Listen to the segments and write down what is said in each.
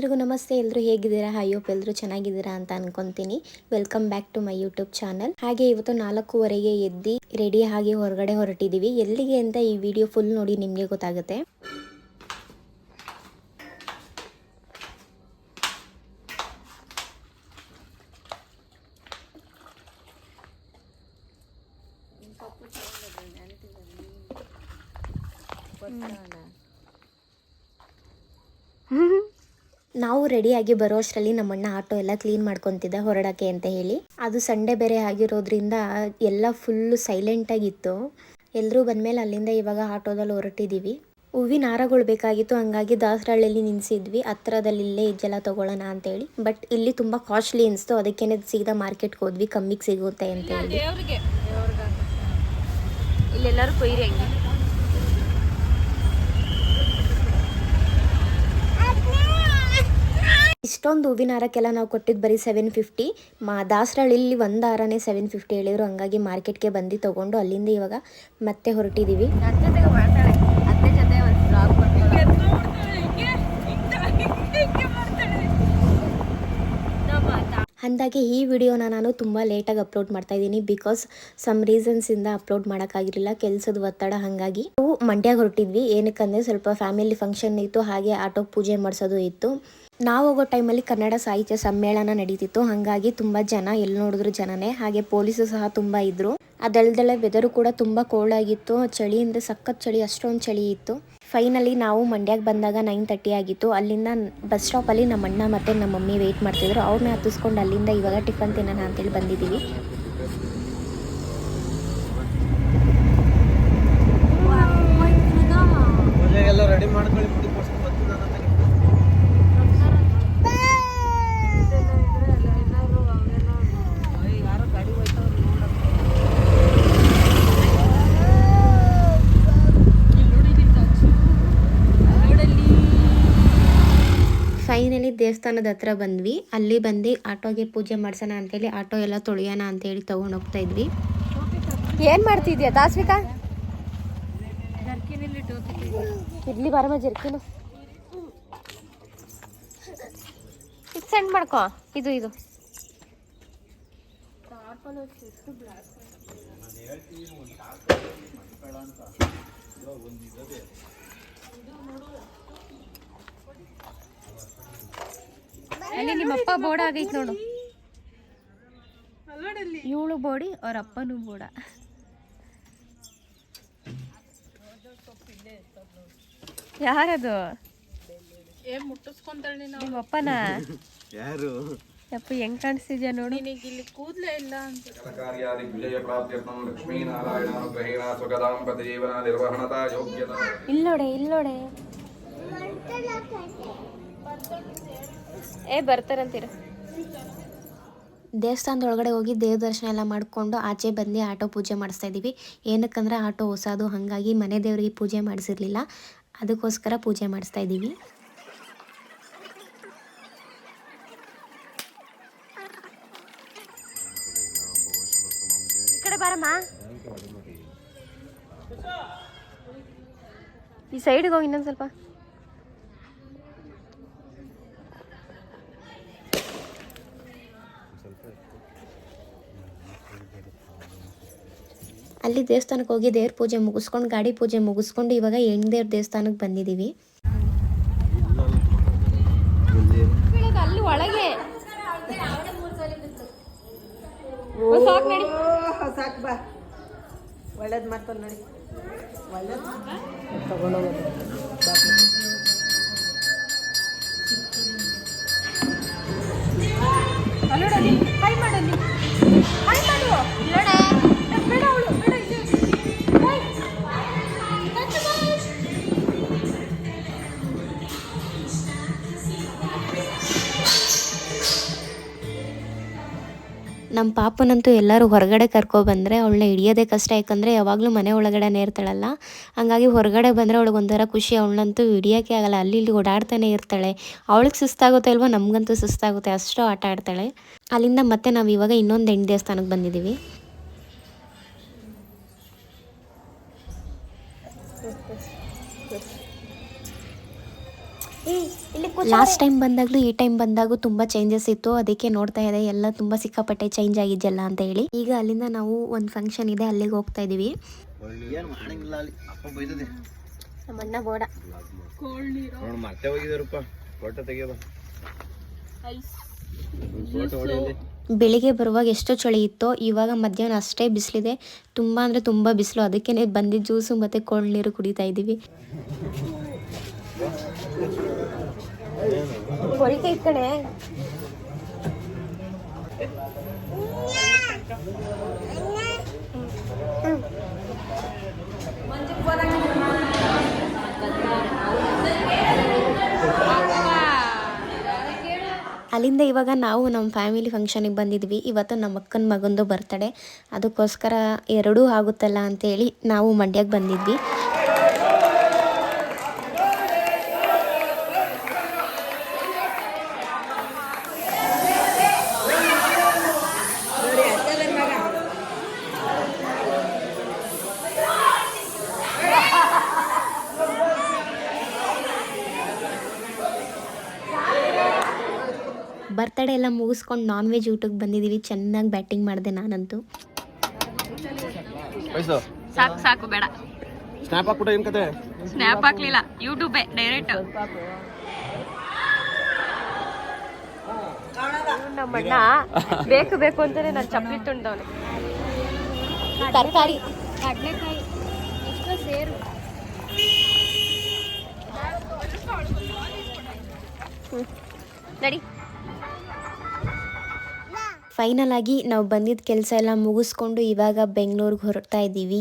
ಎಲ್ರಿಗೂ ನಮಸ್ತೆ. ಎಲ್ಲರೂ ಹೇಗಿದ್ದೀರಾ? ಐ ಹೋಪ್ ಎಲ್ಲರೂ ಚೆನ್ನಾಗಿದ್ದೀರಾ ಅಂತ ಅನ್ಕೊಂತೀನಿ. Welcome back to my YouTube channel. ಹಾಗೆ ಇವತ್ತು 4:15ಗೆ ಎದ್ದು ರೆಡಿ ಆಗಿ ಹೊರಗಡೆ ಹೊರಟಿದ್ದೀವಿ. ಎಲ್ಲಿಗೆ ಅಂತ ಈ ವಿಡಿಯೋ ಫುಲ್ ನೋಡಿ ನಿಮಗೆ ಗೊತ್ತಾಗುತ್ತೆ. ನಾವು ರೆಡಿಯಾಗಿ ಬರೋ ಅಷ್ಟರಲ್ಲಿ ನಮ್ಮಣ್ಣ ಆಟೋ ಎಲ್ಲ ಕ್ಲೀನ್ ಮಾಡ್ಕೊತಿದ್ದ ಹೊರಡಕ್ಕೆ ಅಂತ ಹೇಳಿ. ಅದು ಸಂಡೇ ಬೇರೆ ಆಗಿರೋದ್ರಿಂದ ಎಲ್ಲ ಫುಲ್ಲು ಸೈಲೆಂಟಾಗಿತ್ತು. ಎಲ್ಲರೂ ಬಂದಮೇಲೆ ಅಲ್ಲಿಂದ ಇವಾಗ ಆಟೋದಲ್ಲಿ ಹೊರಟಿದ್ದೀವಿ. ಹೂವಿನ ಹಾರಗಳು ಬೇಕಾಗಿತ್ತು, ಹಂಗಾಗಿ ದಾಸರಳ್ಳಿಯಲ್ಲಿ ನಿಲ್ಲಿಸಿದ್ವಿ. ಹತ್ರದಲ್ಲಿ ಇಲ್ಲೇ ಇಜ್ಜೆಲ್ಲ ತೊಗೊಳ್ಳೋಣ ಅಂತೇಳಿ. ಬಟ್ ಇಲ್ಲಿ ತುಂಬ ಕಾಸ್ಟ್ಲಿ ಅನಿಸ್ತು, ಅದಕ್ಕೇನೆ ಸೀದಾ ಮಾರ್ಕೆಟ್ಗೆ ಹೋದ್ವಿ, ಕಮ್ಮಿಗೆ ಸಿಗುತ್ತೆ ಅಂತ ಹೇಳಿ. ಇಲ್ಲೆಲ್ಲರೂ ಕೊಯ್ರಿ ಹಂಗೆ ಇಷ್ಟೊಂದು ಹೂವಿನ ಹಾರಕ್ಕೆಲ್ಲ ನಾವು ಕೊಟ್ಟಿದ್ದು ಬರೀ 750. ದಾಸರಳ್ಳಿಲಿ ಒಂದು ಹಾರನೇ 750 ಹೇಳಿದ್ರು. ಹಂಗಾಗಿ ಮಾರ್ಕೆಟ್ಗೆ ಬಂದು ತೊಗೊಂಡು ಅಲ್ಲಿಂದ ಇವಾಗ ಮತ್ತೆ ಹೊರಟಿದ್ದೀವಿ. ಅಂದಾಗೆ ಈ ವಿಡಿಯೋನ ನಾನು ತುಂಬ ಲೇಟಾಗಿ ಅಪ್ಲೋಡ್ ಮಾಡ್ತಾ ಇದ್ದೀನಿ. ಬಿಕಾಸ್ ಸಮ್ ರೀಸನ್ಸಿಂದ ಅಪ್ಲೋಡ್ ಮಾಡೋಕ್ಕಾಗಿರಲಿಲ್ಲ, ಕೆಲಸದ ಒತ್ತಡ. ಹಾಗಾಗಿ ನಾವು ಮಂಡ್ಯಗೆ ಹೊರಟಿದ್ವಿ. ಏನಕ್ಕಂದರೆ ಸ್ವಲ್ಪ ಫ್ಯಾಮಿಲಿ ಫಂಕ್ಷನ್ ಇತ್ತು, ಹಾಗೆ ಆಟೋ ಪೂಜೆ ಮಾಡಿಸೋದು ಇತ್ತು. ನಾವು ಹೋಗೋ ಟೈಮಲ್ಲಿ ಕನ್ನಡ ಸಾಹಿತ್ಯ ಸಮ್ಮೇಳನ ನಡೀತಿತ್ತು. ಹಾಗಾಗಿ ತುಂಬ ಜನ, ಎಲ್ಲಿ ನೋಡಿದ್ರು ಜನನೇ. ಹಾಗೆ ಪೊಲೀಸರು ಸಹ ತುಂಬ ಇದ್ದರು. ಅದಲ್ದಲೆ ವೆದರು ಕೂಡ ತುಂಬ ಕೋಲ್ಡ್ ಆಗಿತ್ತು. ಚಳಿ ಅಂದರೆ ಸಖತ್ ಚಳಿ, ಅಷ್ಟೊಂದು ಚಳಿ ಇತ್ತು. ಫೈನಲಿ ನಾವು ಮಂಡ್ಯಕ್ಕೆ ಬಂದಾಗ 9:30 ಆಗಿತ್ತು. ಅಲ್ಲಿಂದ ಬಸ್ ಸ್ಟಾಪಲ್ಲಿ ನಮ್ಮ ಅಣ್ಣ ಮತ್ತು ನಮ್ಮ ಮಮ್ಮಿ ವೆಯ್ಟ್ ಮಾಡ್ತಿದ್ರು. ಅವ್ರನ್ನ ಹತ್ತಿಸ್ಕೊಂಡು ಅಲ್ಲಿಂದ ಇವಾಗ ಟಿಫನ್ ತಿನ್ನೋಣ ಅಂತೇಳಿ ಬಂದಿದ್ದೀವಿ. ರೆಡಿ ಮಾಡ್ಕೊಳ್ಳಿ. ಫೈನಲಿ ದೇವಸ್ಥಾನದ ಹತ್ರ ಬಂದ್ವಿ. ಅಲ್ಲಿ ಬಂದು ಆಟೋಗೆ ಪೂಜೆ ಮಾಡ್ಸೋಣ ಅಂತೇಳಿ ಆಟೋ ಎಲ್ಲ ತೊಳೆಯೋಣ ಅಂತೇಳಿ ತೊಗೊಂಡು ಹೋಗ್ತಾ ಇದ್ವಿ. ಏನ್ ಮಾಡ್ತಿದ್ಯಾ ತಾಸ್ವಿಕಾ? ಇಡ್ಲಿ ಬಾರಮ್ಮ ಜರ್ಕಿನು ಇದು ಸೆಂಡ್ ಮಾಡ್ಕೋ. ಇದು ಅಲ್ಲಿ ನಿಮ್ಮಪ್ಪ ಬೋರ್ಡ್ ಆಗೈತೆ ನೋಡು. ಇವಳು ಬೋಡಿ, ಅವ್ರ ಅಪ್ಪನೂ ಬೋಡ. ಯಾರದು? ನಿಮ್ಮ ಅಪ್ಪನ? ಯಾರು? ಯಪ್ಪ ಹೆಂಗ್ ಕಾಣಿಸ್ತಿದ್ಯಾ ನೋಡು. ಇಲ್ಲಿ ಕೂದಲೇ ಇಲ್ಲ ಅಂತ. ಇಲ್ಲೋಡೆ ಬರ್ತಾರಂತೀರ. ದೇವಸ್ಥಾನದೊಳಗಡೆ ಹೋಗಿ ದೇವ್ರ ದರ್ಶನ ಎಲ್ಲ ಮಾಡಿಕೊಂಡು ಆಚೆ ಬಂದು ಆಟೋ ಪೂಜೆ ಮಾಡಿಸ್ತಾ ಇದ್ದೀವಿ. ಏನಕ್ಕಂದ್ರೆ ಆಟೋ ಹೊಸದು, ಹಾಗಾಗಿ ಮನೆ ದೇವರಿಗೆ ಪೂಜೆ ಮಾಡಿಸಿರ್ಲಿಲ್ಲ, ಅದಕ್ಕೋಸ್ಕರ ಪೂಜೆ ಮಾಡಿಸ್ತಾ ಇದ್ದೀವಿ. ಈ ಕಡೆ ಬಾರಮ್ಮ, ಈ ಸೈಡ್ಗೆ ಹೋಗಿ ಇನ್ನೊಂದು ಸ್ವಲ್ಪ. ಅಲ್ಲಿ ದೇವಸ್ಥಾನಕ್ಕೆ ಹೋಗಿ ದೇವ್ರ ಪೂಜೆ ಮುಗಿಸ್ಕೊಂಡು, ಗಾಡಿ ಪೂಜೆ ಮುಗಿಸ್ಕೊಂಡು ಇವಾಗ ಹೆಣ್ದೇವ್ರ ದೇವಸ್ಥಾನಕ್ಕೆ ಬಂದಿದ್ದೀವಿ. ಅಲ್ಲಿ ಒಳಗೆ ಸಾಕು ಬಾ, ಒಳ್ಳೇದು ಮಾಡ್ಕೊಂಡು ನೋಡಿ. ಒಳ್ಳೇದು ತಗೊಂಡೋಗೋದು. ಅಲ್ಲೋಡಲ್ಲಿ ಹೈ ಮಾಡಲ್ಲಿ, ಹೈ ಮಾಡು. ಬೇಡ ಅವಳು, ಬೇಡ. ನಮ್ಮ ಪಾಪನಂತೂ ಎಲ್ಲರೂ ಹೊರಗಡೆ ಕರ್ಕೊಬಂದರೆ ಅವಳನ್ನ ಹಿಡಿಯೋದೇ ಕಷ್ಟ. ಯಾಕಂದರೆ ಯಾವಾಗಲೂ ಮನೆ ಒಳಗಡೆ ಇರ್ತಾಳಲ್ಲ, ಹಂಗಾಗಿ ಹೊರಗಡೆ ಬಂದರೆ ಅವಳಿಗೆ ಒಂಥರ ಖುಷಿ. ಅವಳನ್ನಂತೂ ಹಿಡಿಯೋಕ್ಕೆ ಆಗಲ್ಲ, ಅಲ್ಲಿ ಇಲ್ಲಿ ಓಡಾಡ್ತಾನೆ ಇರ್ತಾಳೆ. ಅವಳಿಗೆ ಸುಸ್ತಾಗುತ್ತೆ ಅಲ್ವಾ, ನಮಗಂತೂ ಸುಸ್ತಾಗುತ್ತೆ, ಅಷ್ಟು ಆಟ ಆಡ್ತಾಳೆ. ಅಲ್ಲಿಂದ ಮತ್ತೆ ನಾವು ಇವಾಗ ಇನ್ನೊಂದು ಹೆಣ್ಣು ದೇವಸ್ಥಾನಕ್ಕೆ ಬಂದಿದ್ದೀವಿ. ಲಾಸ್ಟ್ ಟೈಮ್ ಬಂದಾಗಲೂ ಈ ಟೈಮ್ ಬಂದಾಗೂ ತುಂಬ ಚೇಂಜಸ್ ಇತ್ತು, ಅದಕ್ಕೆ ನೋಡ್ತಾ ಇದೆ ಎಲ್ಲ ತುಂಬ ಸಿಕ್ಕಾಪಟ್ಟೆ ಚೇಂಜ್ ಆಗಿದೆಯಲ್ಲ ಅಂತ ಹೇಳಿ. ಈಗ ಅಲ್ಲಿಂದ ನಾವು ಒಂದು ಫಂಕ್ಷನ್ ಇದೆ, ಅಲ್ಲಿಗೆ ಹೋಗ್ತಾ ಇದೀವಿ. ಏನು ಮಾಡಂಗಿಲ್ಲ ಅಲ್ಲಿ ಅಪ್ಪ ಬೈದದೆ. ನಮ್ಮ ಅಣ್ಣ ಬೋಡ ನೋಡು ಮತ್ತೆ ಹೋಗಿದಾರಪ್ಪ ಫೋಟೋ ತೆಗಿಯೋದ. ಫೋಟೋ ಹೊಡೆಯಲ್ಲಿ ಬೆಳಿಗ್ಗೆ ಬರುವಾಗ ಎಷ್ಟು ಚಳಿ ಇತ್ತೋ ಇವಾಗ ಮಧ್ಯಾಹ್ನ ಅಷ್ಟೇ ಬಿಸಿಲಿದೆ, ತುಂಬ ಅಂದರೆ ತುಂಬ ಬಿಸಿಲು. ಅದಕ್ಕೆ ಬಂದಿದ್ದ ಜ್ಯೂಸು ಮತ್ತು ಕೋಲ್ಡ್ ನೀರು ಕುಡಿತಾ ಇದ್ದೀವಿ. ಕಣೆ ಅಲ್ಲಿಂದ ಇವಾಗ ನಾವು ನಮ್ಮ ಫ್ಯಾಮಿಲಿ ಫಂಕ್ಷನಿಗೆ ಬಂದಿದ್ವಿ. ಇವತ್ತು ನಮ್ಮ ಅಕ್ಕನ ಮಗಂದು ಬರ್ತಡೇ, ಅದಕ್ಕೋಸ್ಕರ ಎರಡೂ ಆಗುತ್ತಲ್ಲ ಅಂತೇಳಿ ನಾವು ಮಂಡ್ಯಕ್ಕೆ ಬಂದಿದ್ವಿ. ಬರ್ತಡೇ ಎಲ್ಲ ಮುಗಿಸ್ಕೊಂಡು ನಾನ್ ವೆಜ್ ಊಟಕ್ಕೆ ಬಂದಿದ್ದೀವಿ. ಚೆನ್ನಾಗಿ ಬ್ಯಾಟಿಂಗ್ ಮಾಡಿದೆ ನಾನಂತೂ. ಸಾಕು ಸಾಕು ಬೇಡ. ಸ್ನ್ಯಾಪ್ ಹಾಕ್ಬಿಟ್ಟು ಏನು ಕತೆ? ಸ್ನ್ಯಾಪ್ ಹಾಕ್ಲಿಲ್ಲ, ಯೂಟ್ಯೂಬೇ ಡೈರೆಕ್ಟ್. ನಮ್ಮಣ್ಣ ಬೇಕು ಬೇಕು ಅಂತಾನೆ ನಾನು ಚಪ್ಪಲಿ ತುಂಡವನೆ. ತರಕಾರಿ ಕಡಲೆಕಾಯಿ ಎಷ್ಟು ಸೇರು. ನಡಿ. ಫೈನಲ್ ಆಗಿ ನಾವು ಬಂದಿದ್ದ ಕೆಲಸ ಎಲ್ಲ ಮುಗಿಸ್ಕೊಂಡು ಇವಾಗ ಬೆಂಗಳೂರಿಗೆ ಹೊರಡ್ತಾ ಇದ್ದೀವಿ.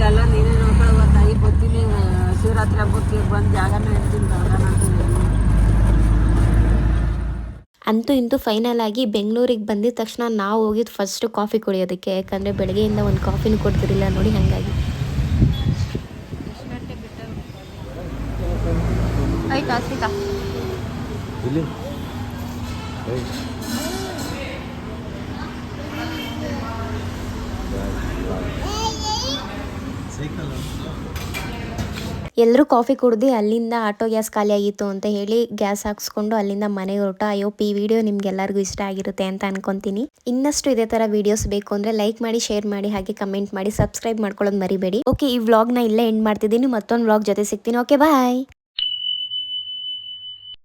ಎಲ್ಲ ನೀನೇ ನೋಡ್ಕೊಳ್ಳೋ ತಾಯಿ ಬರ್ತೀನಿ. ಶಿವರಾತ್ರಿ ಹಬ್ಬಕ್ಕೆ ಬಂದು ಜಾಗನ ಹೇಳ್ತೀನಿ. ಅಂತೂ ಇಂತೂ ಫೈನಲ್ ಆಗಿ ಬೆಂಗಳೂರಿಗೆ ಬಂದಿದ ತಕ್ಷಣ ನಾವು ಹೋಗಿದ್ದು ಫಸ್ಟ್ ಕಾಫಿ ಕುಡಿಯೋದಕ್ಕೆ, ಯಾಕಂದರೆ ಬೆಳಗ್ಗೆಯಿಂದ ಒಂದು ಕಾಫಿನೂ ಕೊಡ್ತಿರಲಿಲ್ಲ ನೋಡಿ. ಹಾಗಾಗಿ ಆಯ್ತಾ ಸೀತಾ ಇಲ್ಲಿ ಎಲ್ಲರೂ ಕಾಫಿ ಕುಡ್ದು ಅಲ್ಲಿಂದ ಆಟೋ ಗ್ಯಾಸ್ ಖಾಲಿ ಆಗಿತ್ತು ಅಂತ ಹೇಳಿ ಗ್ಯಾಸ್ ಹಾಕ್ಸ್ಕೊಂಡು ಅಲ್ಲಿಂದ ಮನೆಗೆ ಹೊರಟ. ಈ ವಿಡಿಯೋ ನಿಮ್ಗೆಲ್ಲರಿಗೂ ಇಷ್ಟ ಆಗಿರುತ್ತೆ ಅಂತ ಅನ್ಕೊಂತೀನಿ. ಇನ್ನಷ್ಟು ಇದೇ ಥರ ವಿಡಿಯೋಸ್ ಬೇಕು ಅಂದರೆ ಲೈಕ್ ಮಾಡಿ, ಶೇರ್ ಮಾಡಿ, ಹಾಗೆ ಕಮೆಂಟ್ ಮಾಡಿ, ಸಬ್ಸ್ಕ್ರೈಬ್ ಮಾಡ್ಕೊಳ್ಳೋದು ಮರಿಬೇಡಿ. ಓಕೆ, ಈ ವ್ಲಾಗ್ನ ಇಲ್ಲೇ ಎಂಡ್ ಮಾಡ್ತಿದ್ದೀನಿ. ಮತ್ತೊಂದು ವ್ಲಾಗ್ ಜೊತೆ ಸಿಗ್ತೀನಿ. ಓಕೆ, ಬಾಯ್.